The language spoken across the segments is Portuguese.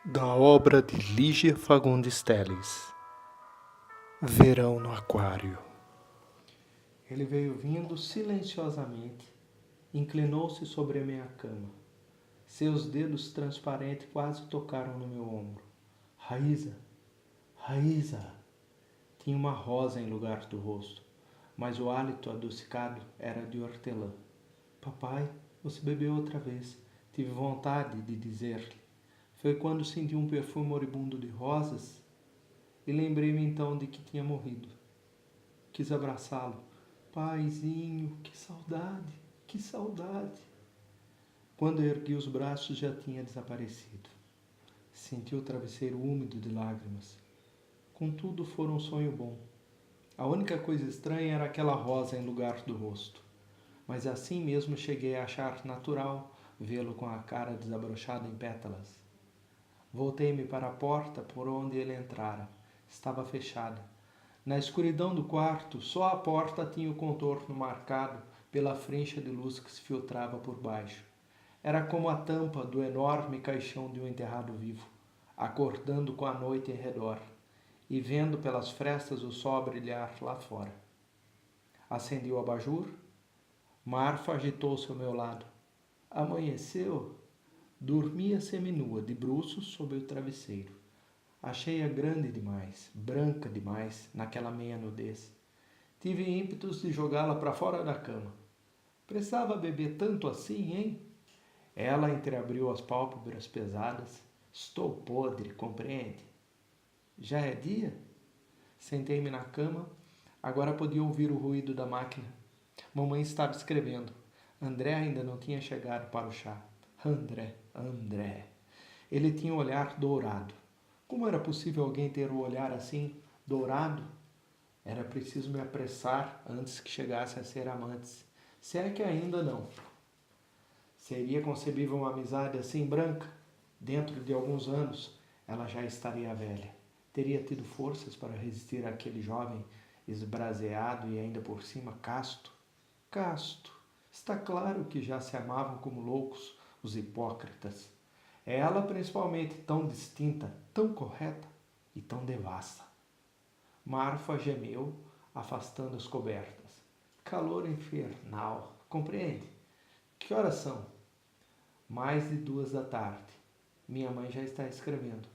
Da obra de Lígia Fagundes Telles. Verão no aquário. Ele veio vindo silenciosamente, inclinou-se sobre a minha cama. Seus dedos transparentes quase tocaram no meu ombro. Raíza, Raíza! Tinha uma rosa em lugar do rosto, mas o hálito adocicado era de hortelã. Papai, você bebeu outra vez. Tive vontade de dizer-lhe. Foi quando senti um perfume moribundo de rosas e lembrei-me então de que tinha morrido. Quis abraçá-lo. Paizinho, que saudade, que saudade. Quando ergui os braços já tinha desaparecido. Senti o travesseiro úmido de lágrimas. Contudo, foi um sonho bom. A única coisa estranha era aquela rosa em lugar do rosto. Mas assim mesmo cheguei a achar natural vê-lo com a cara desabrochada em pétalas. Voltei-me para a porta por onde ele entrara. Estava fechada. Na escuridão do quarto, só a porta tinha o contorno marcado pela frincha de luz que se filtrava por baixo. Era como a tampa do enorme caixão de um enterrado vivo, acordando com a noite em redor e vendo pelas frestas o sol brilhar lá fora. Acendi o abajur. Marfa agitou-se ao meu lado. Amanheceu? Dormia seminua, de bruços sob o travesseiro. Achei-a grande demais, branca demais, naquela meia nudez. Tive ímpetos de jogá-la para fora da cama. Precisava beber tanto assim, hein? Ela entreabriu as pálpebras pesadas. Estou podre, compreende? Já é dia? Sentei-me na cama. Agora podia ouvir o ruído da máquina. Mamãe estava escrevendo. André ainda não tinha chegado para o chá. André. Ele tinha um olhar dourado. Como era possível alguém ter um olhar assim, dourado? Era preciso me apressar antes que chegassem a ser amantes. Se é que ainda não. Seria concebível uma amizade assim branca? Dentro de alguns anos, ela já estaria velha. Teria tido forças para resistir àquele jovem esbraseado e ainda por cima casto? Casto. Está claro que já se amavam como loucos os hipócritas. Ela, principalmente, tão distinta, tão correta e tão devassa. Marfa gemeu, afastando as cobertas. Calor infernal, compreende? Que horas são? Mais de 2 da tarde. Minha mãe já está escrevendo.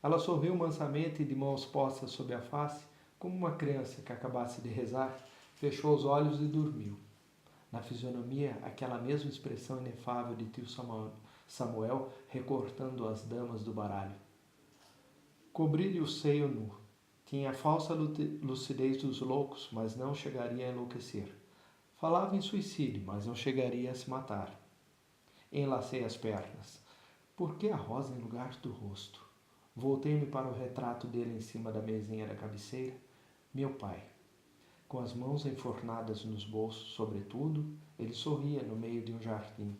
Ela sorriu mansamente e, de mãos postas sob a face, como uma criança que acabasse de rezar, fechou os olhos e dormiu. Na fisionomia, aquela mesma expressão inefável de tio Samuel recortando as damas do baralho. Cobri-lhe o seio nu. Tinha a falsa lucidez dos loucos, mas não chegaria a enlouquecer. Falava em suicídio, mas não chegaria a se matar. Enlacei as pernas. Por que a rosa em lugar do rosto? Voltei-me para o retrato dele em cima da mesinha da cabeceira. Meu pai. Com as mãos enfornadas nos bolsos, sobretudo, ele sorria no meio de um jardim.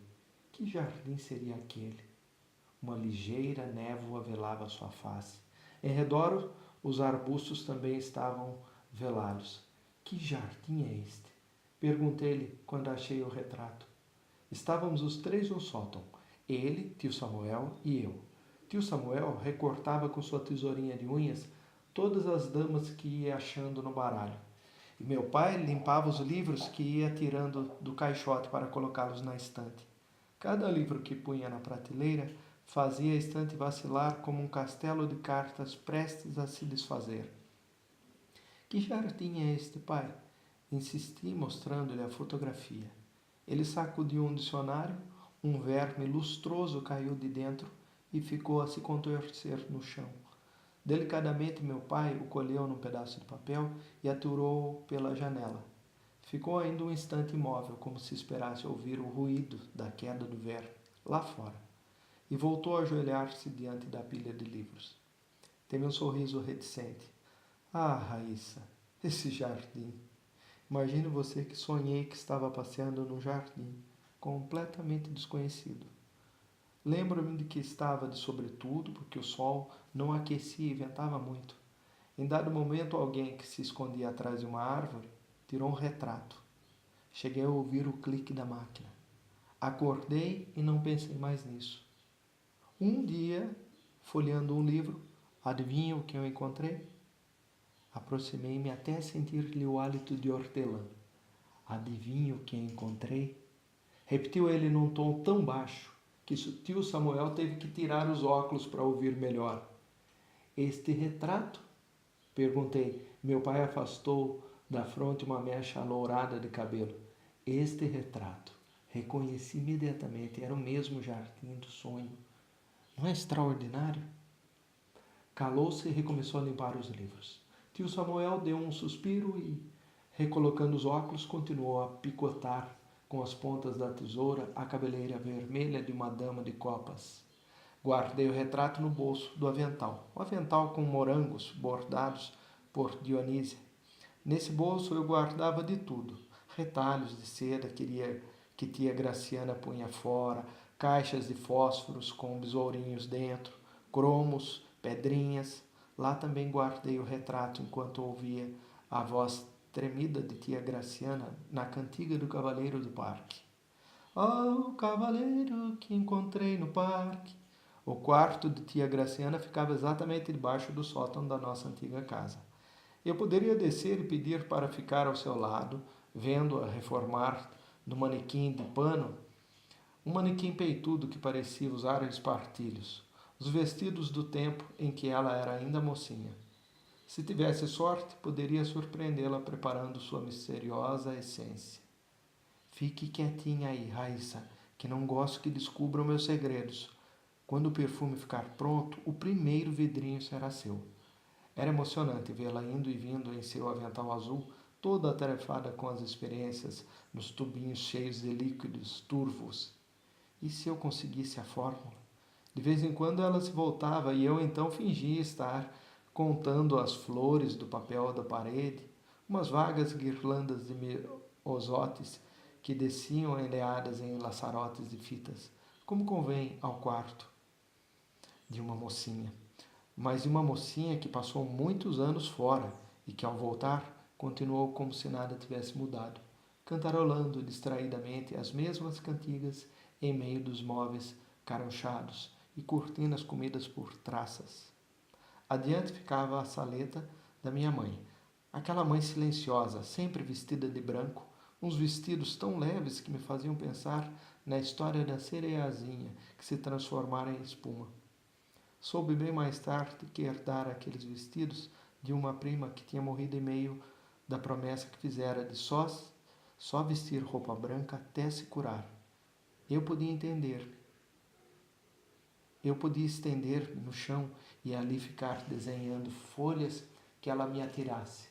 Que jardim seria aquele? Uma ligeira névoa velava sua face. Em redor, os arbustos também estavam velados. Que jardim é este? Perguntei-lhe quando achei o retrato. Estávamos os três no sótão. Ele, tio Samuel e eu. Tio Samuel recortava com sua tesourinha de unhas todas as damas que ia achando no baralho. E meu pai limpava os livros que ia tirando do caixote para colocá-los na estante. Cada livro que punha na prateleira fazia a estante vacilar como um castelo de cartas prestes a se desfazer. Que jardim é este, pai? Insisti, mostrando-lhe a fotografia. Ele sacudiu um dicionário, um verme lustroso caiu de dentro e ficou a se contorcer no chão. Delicadamente meu pai o colheu num pedaço de papel e aturou-o pela janela. Ficou ainda um instante imóvel, como se esperasse ouvir o ruído da queda do verme, lá fora, e voltou a ajoelhar-se diante da pilha de livros. Teve um sorriso reticente. Ah, Raíssa, esse jardim! Imagine você que sonhei que estava passeando num jardim, completamente desconhecido. Lembro-me de que estava de sobretudo, porque o sol não aquecia e ventava muito. Em dado momento, alguém que se escondia atrás de uma árvore tirou um retrato. Cheguei a ouvir o clique da máquina. Acordei e não pensei mais nisso. Um dia folheando um livro. Adivinha o que eu encontrei? Aproximei-me até sentir-lhe o hálito de hortelã. Adivinha o que encontrei? Repetiu ele num tom tão baixo que tio Samuel teve que tirar os óculos para ouvir melhor. Este retrato? Perguntei. Meu pai afastou da fronte uma mecha alourada de cabelo. Este retrato. Reconheci imediatamente. Era o mesmo jardim do sonho. Não é extraordinário? Calou-se e recomeçou a limpar os livros. Tio Samuel deu um suspiro e, recolocando os óculos, continuou a picotar com as pontas da tesoura a cabeleira vermelha de uma dama de copas. Guardei o retrato no bolso do avental. O avental com morangos bordados por Dionísia. Nesse bolso eu guardava de tudo. Retalhos de seda que tia Graciana punha fora, caixas de fósforos com besourinhos dentro, cromos, pedrinhas. Lá também guardei o retrato enquanto ouvia a voz tremida de tia Graciana na cantiga do cavaleiro do parque. Oh, cavaleiro que encontrei no parque. O quarto de tia Graciana ficava exatamente debaixo do sótão da nossa antiga casa. Eu poderia descer e pedir para ficar ao seu lado, vendo-a reformar no manequim de pano, um manequim peitudo que parecia usar espartilhos, os vestidos do tempo em que ela era ainda mocinha. Se tivesse sorte, poderia surpreendê-la preparando sua misteriosa essência. Fique quietinha aí, Raíssa, que não gosto que descubram meus segredos. Quando o perfume ficar pronto, o primeiro vidrinho será seu. Era emocionante vê-la indo e vindo em seu avental azul, toda atarefada com as experiências nos tubinhos cheios de líquidos turvos. E se eu conseguisse a fórmula? De vez em quando ela se voltava e eu então fingia estar contando as flores do papel da parede, umas vagas guirlandas de miosotes que desciam enleadas em laçarotes de fitas, como convém ao quarto de uma mocinha. Mas de uma mocinha que passou muitos anos fora e que, ao voltar, continuou como se nada tivesse mudado, cantarolando distraidamente as mesmas cantigas em meio dos móveis caronchados e cortinas comidas por traças. Adiante ficava a saleta da minha mãe, aquela mãe silenciosa, sempre vestida de branco, uns vestidos tão leves que me faziam pensar na história da sereiazinha que se transformara em espuma. Soube bem mais tarde que herdara aqueles vestidos de uma prima que tinha morrido em meio da promessa que fizera de só vestir roupa branca até se curar. Eu podia entender. Eu podia estender-me no chão e ali ficar desenhando folhas que ela me atirasse.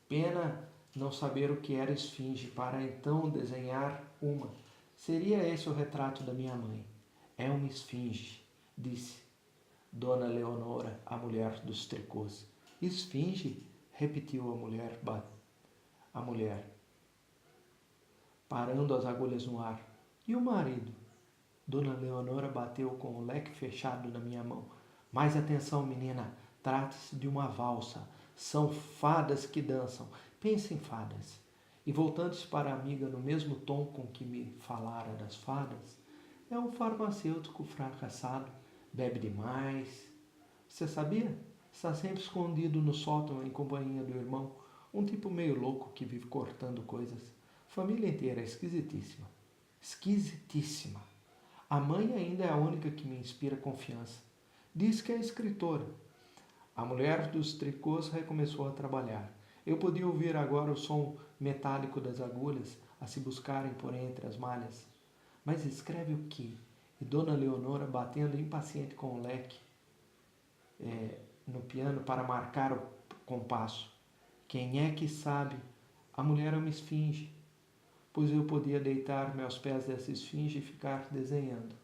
Pena não saber o que era esfinge para então desenhar uma. Seria esse o retrato da minha mãe. É uma esfinge, disse Dona Leonora, a mulher dos tricôs. Esfinge? Repetiu a mulher, parando as agulhas no ar. E o marido? Dona Leonora bateu com o leque fechado na minha mão. Mais atenção, menina. Trata-se de uma valsa. São fadas que dançam. Pense em fadas. E voltando-se para a amiga no mesmo tom com que me falara das fadas, é um farmacêutico fracassado. Bebe demais. Você sabia? Está sempre escondido no sótão em companhia do irmão. Um tipo meio louco que vive cortando coisas. Família inteira esquisitíssima. Esquisitíssima. A mãe ainda é a única que me inspira confiança. Diz que é escritora. A mulher dos tricôs recomeçou a trabalhar. Eu podia ouvir agora o som metálico das agulhas a se buscarem por entre as malhas. Mas escreve o quê? E Dona Leonora, batendo impaciente com o leque no piano para marcar o compasso. Quem é que sabe? A mulher é uma esfinge. Pois eu podia deitar-me aos pés dessa esfinge e ficar desenhando.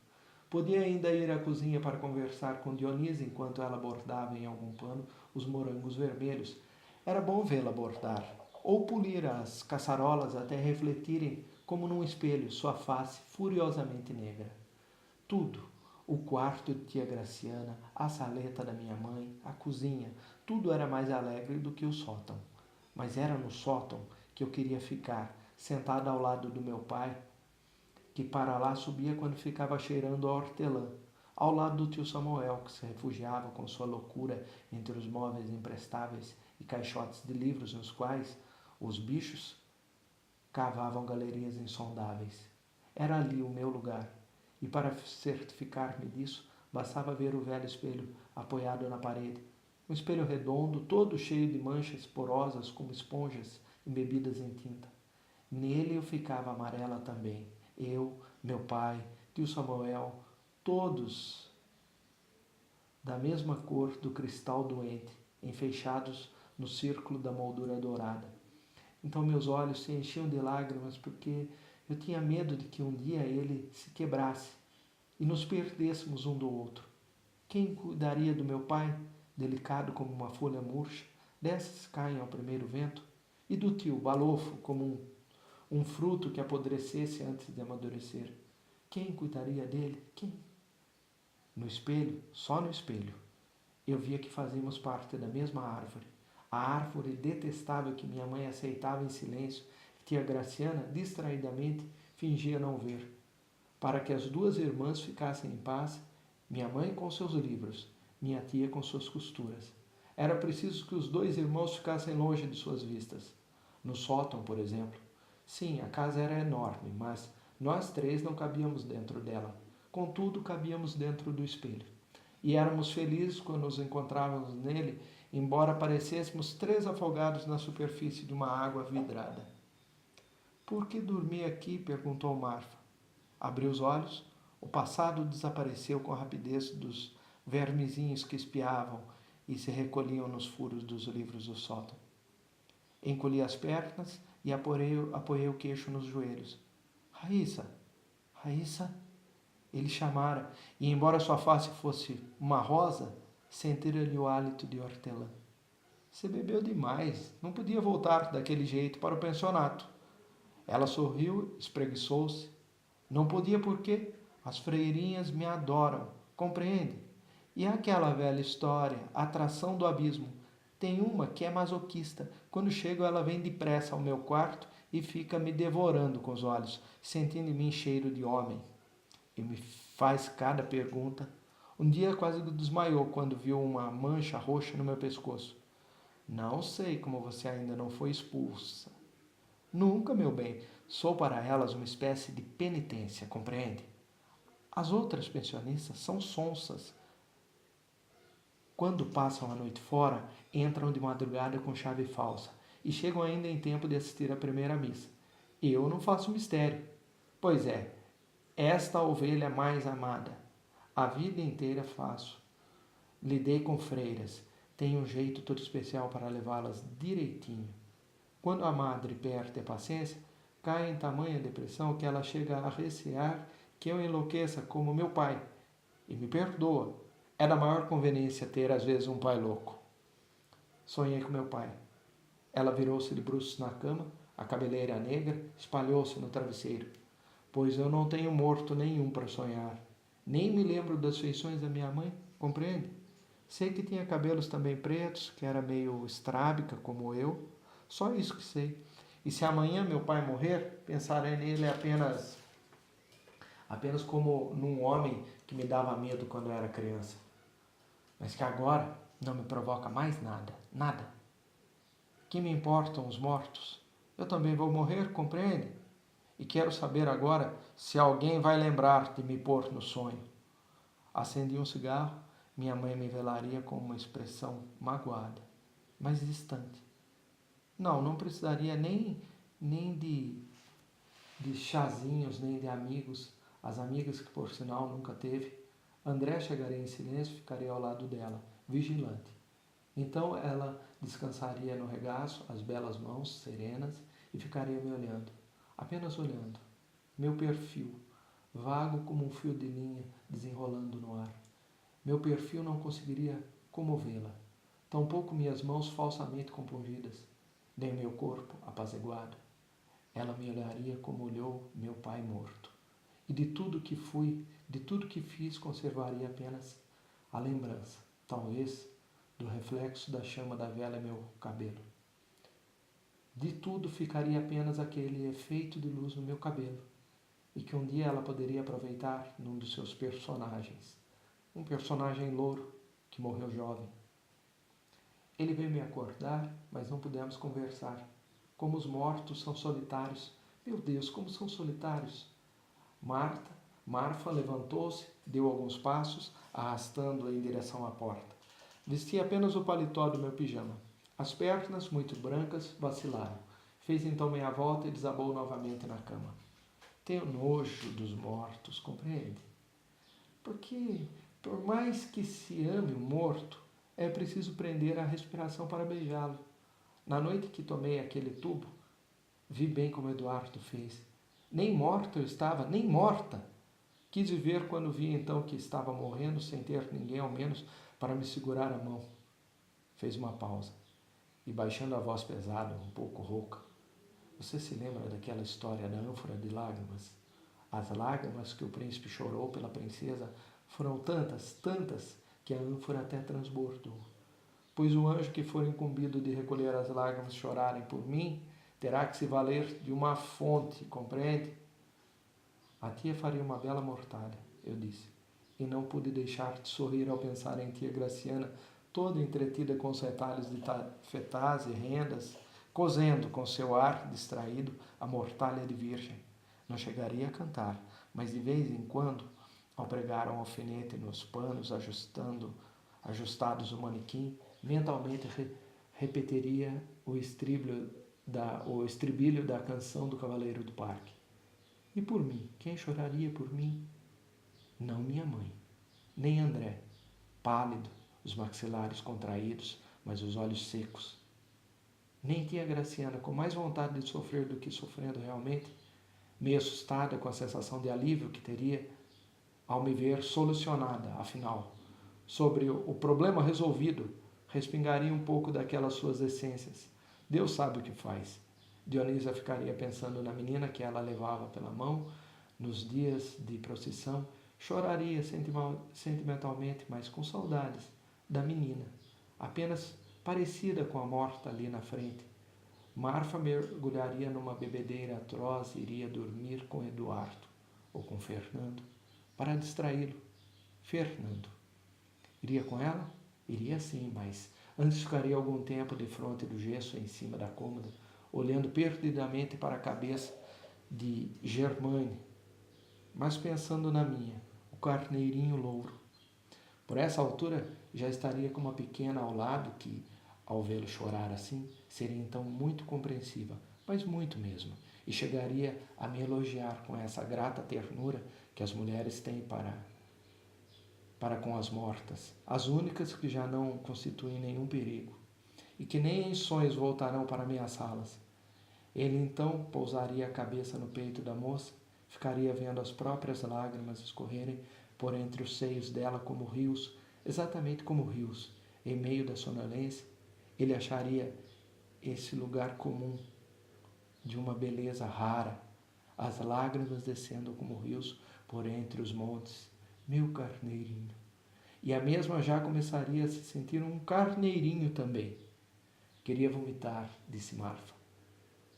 Podia ainda ir à cozinha para conversar com Dionísia enquanto ela bordava em algum pano os morangos vermelhos. Era bom vê-la bordar, ou polir as caçarolas até refletirem, como num espelho, sua face furiosamente negra. Tudo, o quarto de tia Graciana, a saleta da minha mãe, a cozinha, tudo era mais alegre do que o sótão. Mas era no sótão que eu queria ficar, sentado ao lado do meu pai, que para lá subia quando ficava cheirando a hortelã. ao lado do tio Samuel, que se refugiava com sua loucura entre os móveis imprestáveis e caixotes de livros nos quais os bichos cavavam galerias insondáveis. Era ali o meu lugar, e para certificar-me disso, bastava ver o velho espelho apoiado na parede. Um espelho redondo, todo cheio de manchas porosas como esponjas embebidas em tinta. Nele eu ficava amarela também. Eu, meu pai, tio Samuel, todos da mesma cor do cristal doente, enfeixados no círculo da moldura dourada. Então meus olhos se enchiam de lágrimas porque eu tinha medo de que um dia ele se quebrasse e nos perdêssemos um do outro. Quem cuidaria do meu pai, delicado como uma folha murcha, dessas caem ao primeiro vento? E do tio, balofo, como um fruto que apodrecesse antes de amadurecer? Quem cuidaria dele? Quem? No espelho, só no espelho, eu via que fazíamos parte da mesma árvore. A árvore detestável que minha mãe aceitava em silêncio, tia Graciana, distraidamente, fingia não ver. Para que as duas irmãs ficassem em paz, minha mãe com seus livros, minha tia com suas costuras. Era preciso que os dois irmãos ficassem longe de suas vistas. No sótão, por exemplo. Sim, a casa era enorme, mas nós três não cabíamos dentro dela. Contudo, cabíamos dentro do espelho. E éramos felizes quando nos encontrávamos nele, embora parecêssemos três afogados na superfície de uma água vidrada. Por que dormi aqui? Perguntou Marfa. Abriu os olhos. O passado desapareceu com a rapidez dos vermezinhos que espiavam e se recolhiam nos furos dos livros do sótão. Encolhi as pernas e apoiei o queixo nos joelhos. Raíssa, Raíssa, ele chamara, e embora sua face fosse uma rosa, sentira-lhe o hálito de hortelã. Você bebeu demais, não podia voltar daquele jeito para o pensionato. Ela sorriu, espreguiçou-se. Não podia porque as freirinhas me adoram, compreende? E aquela velha história, a atração do abismo. Tem uma que é masoquista. Quando chego, ela vem depressa ao meu quarto e fica me devorando com os olhos, sentindo em mim cheiro de homem. E me faz cada pergunta. Um dia quase desmaiou quando viu uma mancha roxa no meu pescoço. Não sei como você ainda não foi expulsa. Nunca, meu bem. Sou para elas uma espécie de penitência, compreende? As outras pensionistas são sonsas. Quando passam a noite fora, entram de madrugada com chave falsa e chegam ainda em tempo de assistir à primeira missa. Eu não faço mistério. Pois é, esta ovelha mais amada. A vida inteira faço. Lidei com freiras. Tenho um jeito todo especial para levá-las direitinho. Quando a madre perde a paciência, cai em tamanha depressão que ela chega a recear que eu enlouqueça como meu pai. E me perdoa. É da maior conveniência ter, às vezes, um pai louco. Sonhei com meu pai. Ela virou-se de bruços na cama, a cabeleira negra espalhou-se no travesseiro. Pois eu não tenho morto nenhum para sonhar. Nem me lembro das feições da minha mãe, compreende? Sei que tinha cabelos também pretos, que era meio estrábica como eu. Só isso que sei. E se amanhã meu pai morrer, pensarei nele apenas como num homem que me dava medo quando eu era criança. Mas que agora não me provoca mais nada, nada. Que me importam os mortos? Eu também vou morrer, compreende? E quero saber agora se alguém vai lembrar de me pôr no sonho. Acendi um cigarro, minha mãe me velaria com uma expressão magoada, mas distante. Não precisaria nem de chazinhos, nem de amigos, as amigas que por sinal nunca teve. André chegaria em silêncio e ficaria ao lado dela, vigilante. Então ela descansaria no regaço, as belas mãos serenas, e ficaria me olhando, apenas olhando. Meu perfil, vago como um fio de linha desenrolando no ar. Meu perfil não conseguiria comovê-la, tampouco minhas mãos falsamente compungidas, nem meu corpo apaziguado. Ela me olharia como olhou meu pai morto. E de tudo que fui, de tudo que fiz, conservaria apenas a lembrança, talvez, do reflexo da chama da vela em meu cabelo. De tudo ficaria apenas aquele efeito de luz no meu cabelo, e que um dia ela poderia aproveitar num dos seus personagens, um personagem louro que morreu jovem. Ele veio me acordar, mas não pudemos conversar. Como os mortos são solitários. Meu Deus, como são solitários. Marfa levantou-se, deu alguns passos, arrastando-a em direção à porta. Vestia apenas o paletó do meu pijama. As pernas, muito brancas, vacilaram. Fez então meia volta e desabou novamente na cama. Tenho nojo dos mortos, compreende? Porque, por mais que se ame o morto, é preciso prender a respiração para beijá-lo. Na noite que tomei aquele tubo, vi bem como Eduardo fez. Nem morta eu estava, nem morta. Quis viver quando vi então que estava morrendo sem ter ninguém ao menos para me segurar a mão. Fez uma pausa e, baixando a voz pesada, um pouco rouca: você se lembra daquela história da ânfora de lágrimas? As lágrimas que o príncipe chorou pela princesa foram tantas, tantas, que a ânfora até transbordou. Pois o anjo que for incumbido de recolher as lágrimas chorarem por mim, terá que se valer de uma fonte, compreende? A tia faria uma bela mortalha, eu disse, e não pude deixar de sorrir ao pensar em tia Graciana, toda entretida com os retalhos de tafetás e rendas, cozendo com seu ar distraído a mortalha de virgem. Não chegaria a cantar, mas de vez em quando, ao pregar um alfinete nos panos ajustados no manequim, mentalmente repetiria o estribilho da canção do Cavaleiro do Parque. E por mim, quem choraria por mim? Não minha mãe, nem André, pálido, os maxilares contraídos, mas os olhos secos. Nem tia Graciana, com mais vontade de sofrer do que sofrendo realmente, meio assustada com a sensação de alívio que teria ao me ver solucionada, afinal, sobre o problema resolvido, respingaria um pouco daquelas suas essências. Deus sabe o que faz. Dionísia ficaria pensando na menina que ela levava pela mão nos dias de procissão, choraria sentimentalmente, mas com saudades da menina, apenas parecida com a morta ali na frente. Marfa mergulharia numa bebedeira atroz e iria dormir com Eduardo, ou com Fernando, para distraí-lo. Fernando. Iria com ela? Iria sim, mas antes ficaria algum tempo defronte do gesso em cima da cômoda, olhando perdidamente para a cabeça de Germaine, mas pensando na minha, o carneirinho louro. Por essa altura já estaria com uma pequena ao lado que, ao vê-lo chorar assim, seria então muito compreensiva, mas muito mesmo, e chegaria a me elogiar com essa grata ternura que as mulheres têm para com as mortas, as únicas que já não constituem nenhum perigo, e que nem em sonhos voltarão para ameaçá-las. Ele então pousaria a cabeça no peito da moça, ficaria vendo as próprias lágrimas escorrerem por entre os seios dela como rios, exatamente como rios, em meio da sonolência. Ele acharia esse lugar comum de uma beleza rara, as lágrimas descendo como rios por entre os montes, meu carneirinho. E a mesma já começaria a se sentir um carneirinho também. Queria vomitar, disse Marfa.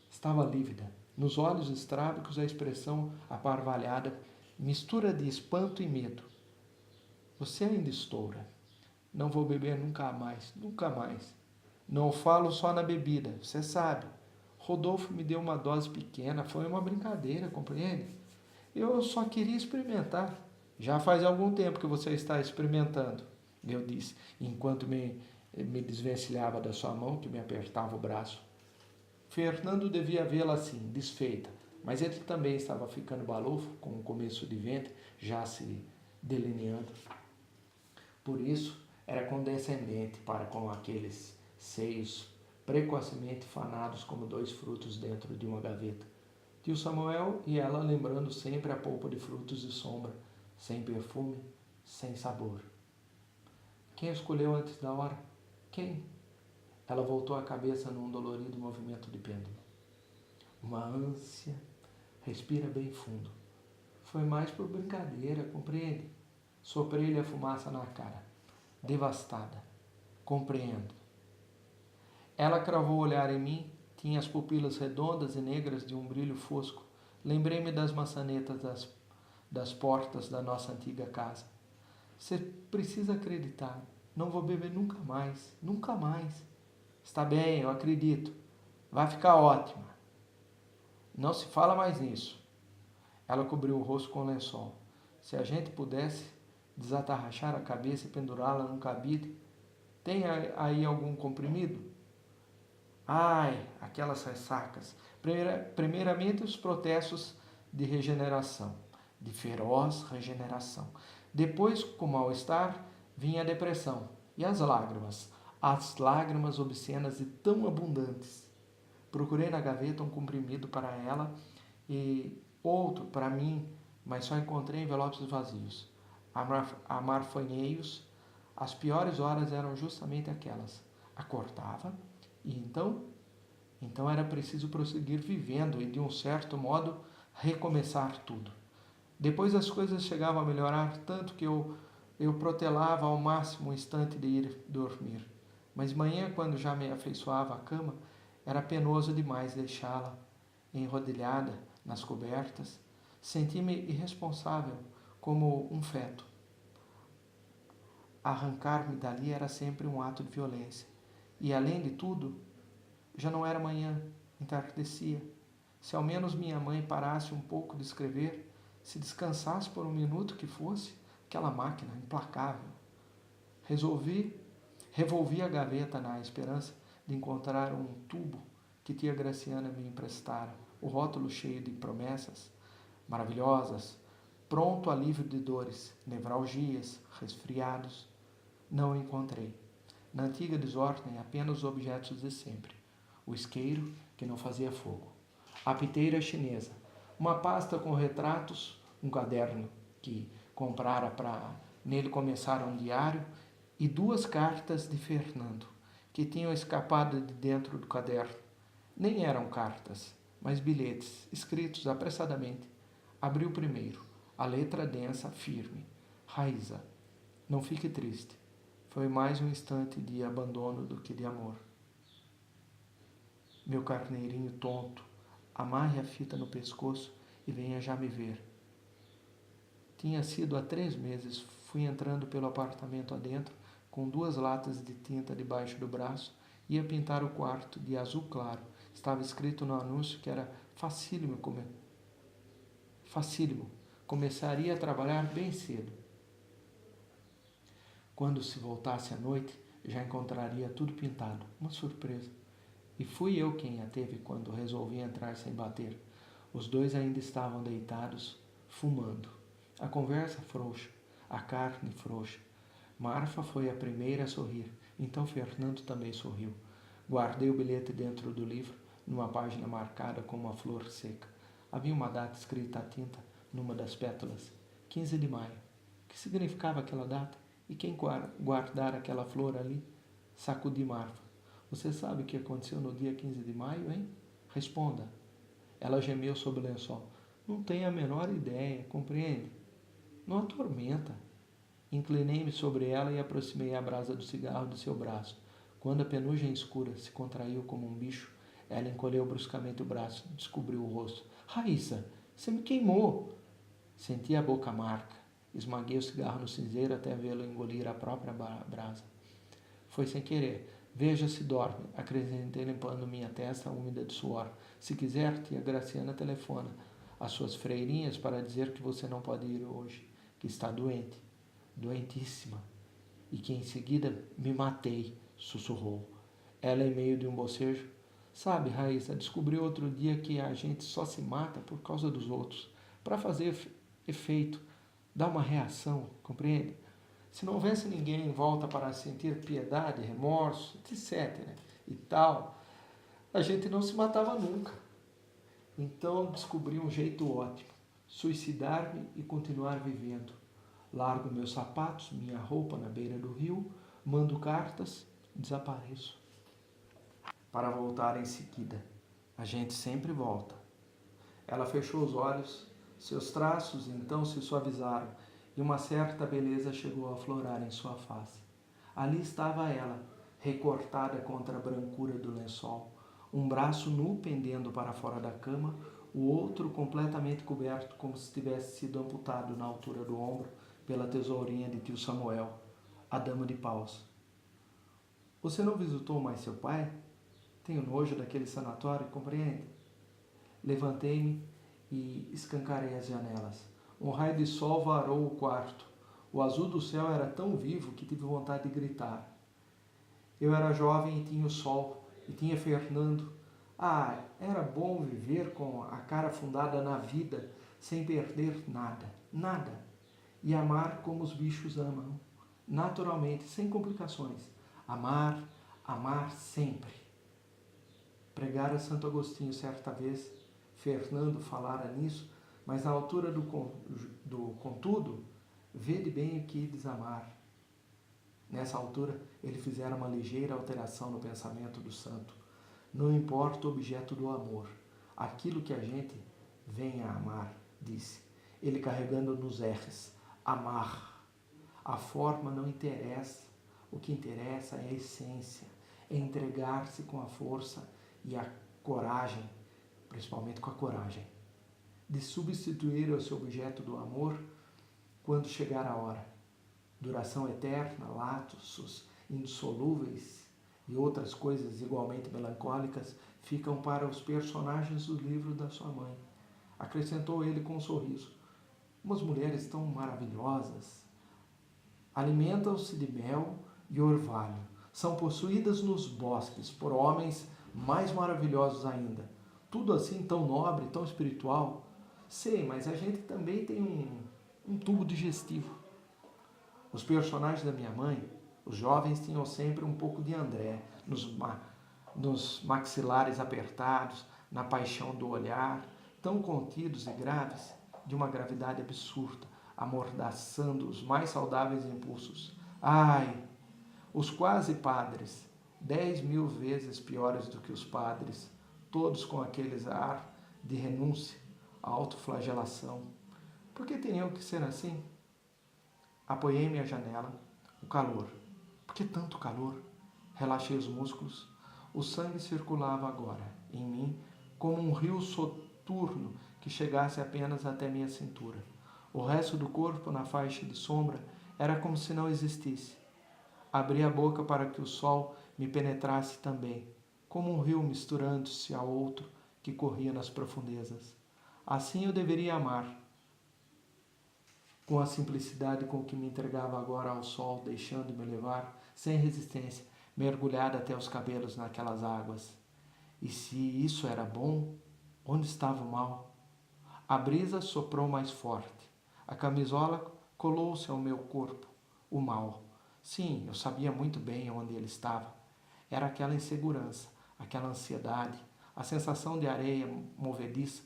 Estava lívida, nos olhos estrábicos a expressão aparvalhada, mistura de espanto e medo. Você ainda estoura. Não vou beber nunca mais, nunca mais. Não falo só na bebida, você sabe. Rodolfo me deu uma dose pequena, foi uma brincadeira, compreende? Eu só queria experimentar. Já faz algum tempo que você está experimentando, eu disse, enquanto me desvencilhava da sua mão, que me apertava o braço. Fernando devia vê-la assim, desfeita, mas ele também estava ficando balofo, com o começo de ventre já se delineando. Por isso, era condescendente para com aqueles seios precocemente fanados como dois frutos dentro de uma gaveta. Tio Samuel e ela lembrando sempre a polpa de frutos de sombra, sem perfume, sem sabor. Quem escolheu antes da hora? Quem? Ela voltou a cabeça num dolorido movimento de pêndulo. Uma ânsia. Respira bem fundo. Foi mais por brincadeira, compreende? Soprei-lhe a fumaça na cara. Devastada. Compreendo. Ela cravou o olhar em mim, tinha as pupilas redondas e negras de um brilho fosco. Lembrei-me das maçanetas das portas da nossa antiga casa. Você precisa acreditar. Não vou beber nunca mais. Nunca mais. Está bem, eu acredito. Vai ficar ótima. Não se fala mais nisso. Ela cobriu o rosto com o lençol. Se a gente pudesse desatarrachar a cabeça e pendurá-la num cabide. Tem aí algum comprimido? Ai, aquelas ressacas. Primeiramente, os protestos de regeneração, de feroz regeneração. Depois, com o mal-estar, vinha a depressão e as lágrimas obscenas e tão abundantes. Procurei na gaveta um comprimido para ela e outro para mim, mas só encontrei envelopes vazios. Amarfanhei-os. As piores horas eram justamente aquelas. Acordava e então era preciso prosseguir vivendo e, de um certo modo, recomeçar tudo. Depois as coisas chegavam a melhorar tanto que eu protelava ao máximo o instante de ir dormir. Mas de manhã, quando já me afeiçoava à cama, era penoso demais deixá-la enrodilhada nas cobertas. Senti-me irresponsável, como um feto. Arrancar-me dali era sempre um ato de violência. E, além de tudo, já não era manhã, entardecia. Se ao menos minha mãe parasse um pouco de escrever, se descansasse por um minuto que fosse, aquela máquina implacável. Revolvi a gaveta na esperança de encontrar um tubo que tia Graciana me emprestara, o rótulo cheio de promessas maravilhosas, pronto alívio de dores, nevralgias, resfriados. Não o encontrei. Na antiga desordem, apenas os objetos de sempre. O isqueiro, que não fazia fogo. A piteira chinesa. Uma pasta com retratos, um caderno que comprara para nele começar um diário e 2 cartas de Fernando, que tinham escapado de dentro do caderno. Nem eram cartas, mas bilhetes, escritos apressadamente. Abri o primeiro, a letra densa, firme. Raíza, não fique triste. Foi mais um instante de abandono do que de amor. Meu carneirinho tonto, amarre a fita no pescoço e venha já me ver. Tinha sido há 3 meses, fui entrando pelo apartamento adentro, com 2 latas de tinta debaixo do braço, ia pintar o quarto de azul claro. Estava escrito no anúncio que era facílimo. Começaria a trabalhar bem cedo. Quando se voltasse à noite, já encontraria tudo pintado. Uma surpresa. E fui eu quem a teve quando resolvi entrar sem bater. Os 2 ainda estavam deitados, fumando. A conversa frouxa, a carne frouxa. Marfa foi a primeira a sorrir, então Fernando também sorriu. Guardei o bilhete dentro do livro, numa página marcada com uma flor seca. Havia uma data escrita à tinta numa das pétalas, 15 de maio. O que significava aquela data? E quem guardara aquela flor ali? Sacudi Marfa. Você sabe o que aconteceu no dia 15 de maio, hein? Responda. Ela gemeu sob o lençol. Não tenho a menor ideia, compreende? Não atormenta. Inclinei-me sobre ela e aproximei a brasa do cigarro de seu braço. Quando a penugem escura se contraiu como um bicho, ela encolheu bruscamente o braço, descobriu o rosto. Raíssa, você me queimou! Senti a boca marca. Esmaguei o cigarro no cinzeiro até vê-lo engolir a própria brasa. Foi sem querer. Veja se dorme, acrescentei limpando minha testa úmida de suor. Se quiser, tia Graciana telefona às suas freirinhas para dizer que você não pode ir hoje, que está doente, doentíssima, e que em seguida me matei, sussurrou. Ela, em meio de um bocejo, sabe, Raíssa, descobri outro dia que a gente só se mata por causa dos outros, para fazer efeito, dar uma reação, compreende? Se não houvesse ninguém em volta para sentir piedade, remorso, etc. e tal, a gente não se matava nunca. Então descobri um jeito ótimo: suicidar-me e continuar vivendo. Largo meus sapatos, minha roupa na beira do rio, mando cartas, desapareço. Para voltar em seguida. A gente sempre volta. Ela fechou os olhos, seus traços então se suavizaram e uma certa beleza chegou a aflorar em sua face. Ali estava ela, recortada contra a brancura do lençol, um braço nu pendendo para fora da cama, o outro completamente coberto como se tivesse sido amputado na altura do ombro pela tesourinha de tio Samuel, a dama de paus. Você não visitou mais seu pai? Tenho nojo daquele sanatório, compreende? Levantei-me e escancarei as janelas. Um raio de sol varou o quarto. O azul do céu era tão vivo que tive vontade de gritar. Eu era jovem e tinha o sol, e tinha Fernando. Ah, era bom viver com a cara fundada na vida, sem perder nada, nada. E amar como os bichos amam, naturalmente, sem complicações. Amar, amar sempre. Pregara Santo Agostinho certa vez, Fernando falara nisso, mas na altura do contudo, vede bem o que desamar. Nessa altura, ele fizera uma ligeira alteração no pensamento do santo. Não importa o objeto do amor, aquilo que a gente vem a amar, disse, ele carregando nos R's, amar. A forma não interessa, o que interessa é a essência, é entregar-se com a força e a coragem, principalmente com a coragem, de substituir o seu objeto do amor quando chegar a hora. Duração eterna, laços indissolúveis e outras coisas igualmente melancólicas ficam para os personagens do livro da sua mãe. Acrescentou ele com um sorriso. Umas mulheres tão maravilhosas. Alimentam-se de mel e orvalho. São possuídas nos bosques por homens mais maravilhosos ainda. Tudo assim tão nobre, tão espiritual. Sei, mas a gente também tem um tubo digestivo. Os personagens da minha mãe, os jovens, tinham sempre um pouco de André, nos maxilares apertados, na paixão do olhar, tão contidos e graves, de uma gravidade absurda, amordaçando os mais saudáveis impulsos. Ai, os quase padres, 10.000 vezes piores do que os padres, todos com aqueles ar de renúncia, autoflagelação. Por que teriam que ser assim? Apoiei-me à janela. O calor. Por que tanto calor? Relaxei os músculos. O sangue circulava agora, em mim, como um rio soturno que chegasse apenas até minha cintura. O resto do corpo, na faixa de sombra, era como se não existisse. Abri a boca para que o sol me penetrasse também, como um rio misturando-se a outro que corria nas profundezas. Assim eu deveria amar, com a simplicidade com que me entregava agora ao sol, deixando-me levar, sem resistência, mergulhada até os cabelos naquelas águas. E se isso era bom, onde estava o mal? A brisa soprou mais forte. A camisola colou-se ao meu corpo. O mal. Sim, eu sabia muito bem onde ele estava. Era aquela insegurança, aquela ansiedade, a sensação de areia movediça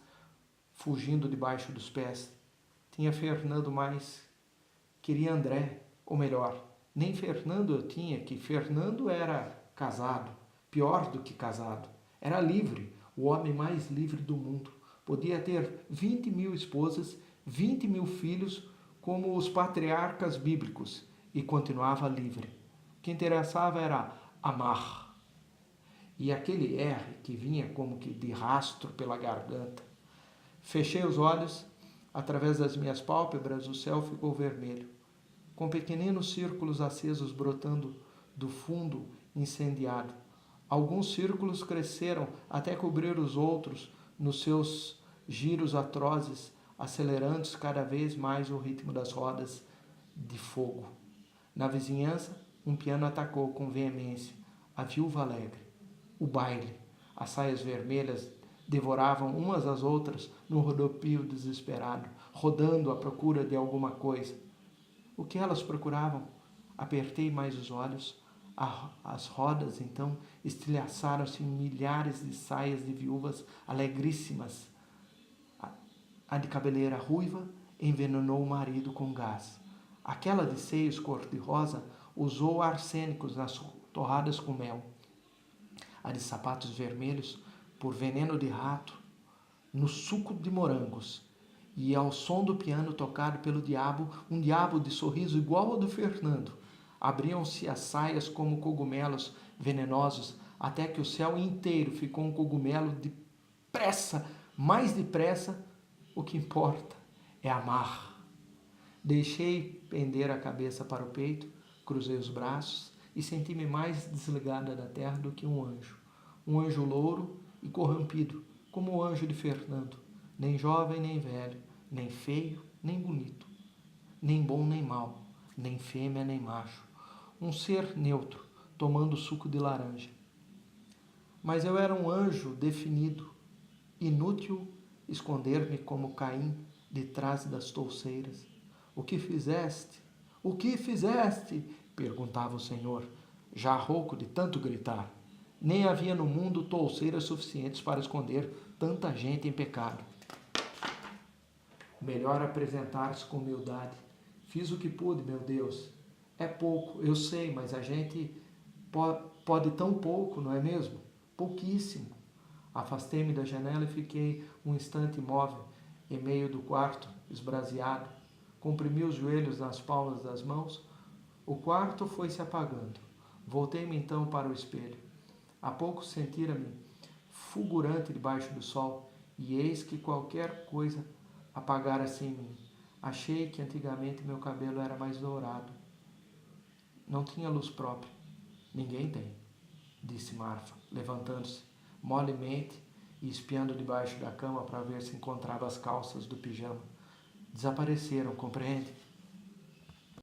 fugindo debaixo dos pés. Tinha Fernando mais. Queria André, ou melhor, nem Fernando eu tinha, que Fernando era casado, pior do que casado. Era livre, o homem mais livre do mundo. Podia ter 20.000 esposas, 20.000 filhos, como os patriarcas bíblicos, e continuava livre. O que interessava era amar. E aquele R que vinha como que de rastro pela garganta. Fechei os olhos. Através das minhas pálpebras, o céu ficou vermelho, com pequeninos círculos acesos brotando do fundo incendiado. Alguns círculos cresceram até cobrir os outros nos seus giros atrozes, acelerando cada vez mais o ritmo das rodas de fogo. Na vizinhança, um piano atacou com veemência a viúva alegre. O baile, as saias vermelhas devoravam umas às outras no rodopio desesperado, rodando à procura de alguma coisa. O que elas procuravam? Apertei mais os olhos. As rodas, então, estilhaçaram-se em milhares de saias de viúvas alegríssimas. A de cabeleira ruiva envenenou o marido com gás. Aquela de seios cor-de-rosa usou arsênicos nas torradas com mel. A de sapatos vermelhos, por veneno de rato, no suco de morangos, e ao som do piano tocado pelo diabo, um diabo de sorriso igual ao do Fernando. Abriam-se as saias como cogumelos venenosos, até que o céu inteiro ficou um cogumelo depressa, mais depressa. O que importa é amar. Deixei pender a cabeça para o peito, cruzei os braços e senti-me mais desligada da terra do que um anjo. Um anjo louro e corrompido, como o anjo de Fernando, nem jovem nem velho, nem feio nem bonito, nem bom nem mau, nem fêmea nem macho. Um ser neutro, tomando suco de laranja. Mas eu era um anjo definido, inútil esconder-me como Caim detrás das touceiras. O que fizeste? O que fizeste? Perguntava o Senhor, já rouco de tanto gritar. Nem havia no mundo touceiras suficientes para esconder tanta gente em pecado. Melhor apresentar-se com humildade. Fiz o que pude, meu Deus. É pouco, eu sei, mas a gente pode tão pouco, não é mesmo? Pouquíssimo. Afastei-me da janela e fiquei um instante imóvel, em meio do quarto, esbraseado. Comprimi os joelhos nas palmas das mãos. O quarto foi se apagando. Voltei-me então para o espelho. Há pouco sentira-me fulgurante debaixo do sol, e eis que qualquer coisa apagara-se em mim. Achei que antigamente meu cabelo era mais dourado. Não tinha luz própria. Ninguém tem, disse Marfa, levantando-se, molemente e espiando debaixo da cama para ver se encontrava as calças do pijama. Desapareceram, compreende?